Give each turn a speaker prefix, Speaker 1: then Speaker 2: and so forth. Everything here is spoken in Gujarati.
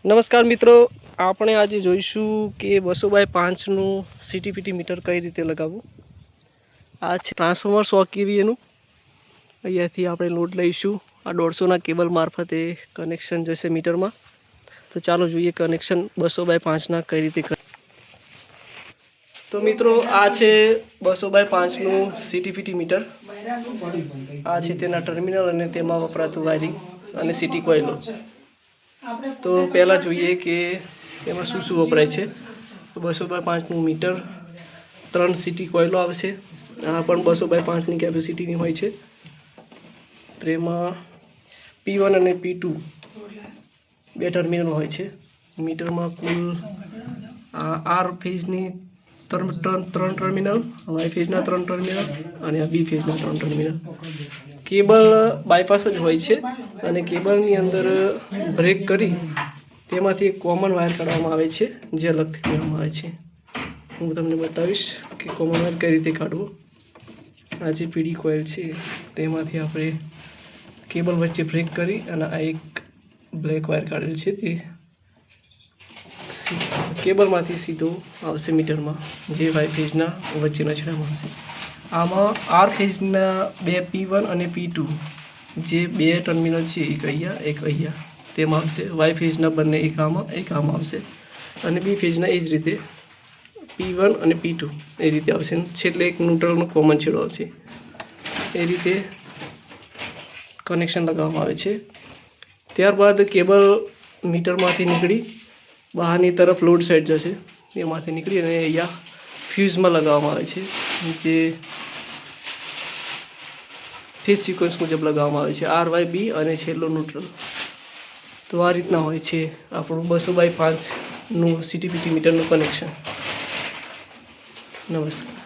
Speaker 1: નમસ્કાર મિત્રો, આપણે આજે જોઈશું કે 200/5નું સીટીપીટી મીટર કઈ રીતે લગાવવું। આ છે ટ્રાન્સફોર્મર 100 kVનું। અહીંયાથી આપણે લોડ લઈશું। આ 150ના કેબલ મારફતે કનેક્શન જશે મીટરમાં। તો ચાલો જોઈએ કનેક્શન 200/5ના કઈ રીતે કરવું। તો મિત્રો, આ છે 200/5નું સીટીપીટી મીટર। આ છે તેના ટર્મિનલ અને તેમાં વપરાતું વાયરિંગ અને સીટી કોઇલો। તો પહેલાં જોઈએ કે એમાં શું શું વપરાય છે। તો 200/5નું મીટર, 3 સીટી કોઇલો આવશે। આ પણ 200/5ની કેપેસિટીની હોય છે। તો એમાં P1 અને P2 બે ટર્મિનલ હોય છે। મીટરમાં કુલ આર ફેઝની 3 ટર્મિનલ, વાય ફેઝના 3 ટર્મિનલ અને બી ફેઝના 3 ટર્મિનલ। કેબલ બાયપાસ જ હોય છે અને કેબલની અંદર બ્રેક કરી તેમાંથી એક કોમન વાયર કાઢવામાં આવે છે, જે અલગથી કહેવામાં આવે છે। હું તમને બતાવીશ કે કોમન વાયર કઈ રીતે કાઢવો। આ જે પીડી કોઇલ છે તેમાંથી આપણે કેબલ વચ્ચે બ્રેક કરી અને આ એક બ્લેક વાયર કાઢેલ છે, તે કેબલમાંથી સીધો આવશે મીટરમાં, જે વાય ફેઝના વચ્ચેના છેડામાં આવશે। આમાં આર ફેઝના બે P1 અને P2 જે બે ટર્મિનલ છે, એક અહીંયા એક અહીંયા, તેમાં આવશે। વાય ફેઝના બંને એક આમાં આવશે અને બી ફેઝના એ જ રીતે P1 અને P2 એ રીતે આવશે। છેલ્લે એક ન્યુટ્રલનો કોમન છેડો આવશે। એ રીતે કનેક્શન લગાવવામાં આવે છે। ત્યારબાદ કેબલ મીટરમાંથી નીકળી બહારની તરફ લોડ સાઈડ જશે। એમાંથી નીકળી અને અહીંયા ફ્યુઝમાં લગાવવામાં આવે છે, જે ફેઝ સિક્વન્સ મુજબ લગાવવામાં આવે છે, RY B અને છેલ્લો ન્યુટ્રલ। તો આ રીતના હોય છે આપણું 200/5નું સીટીપીટી મીટરનું કનેક્શન। નમસ્કાર।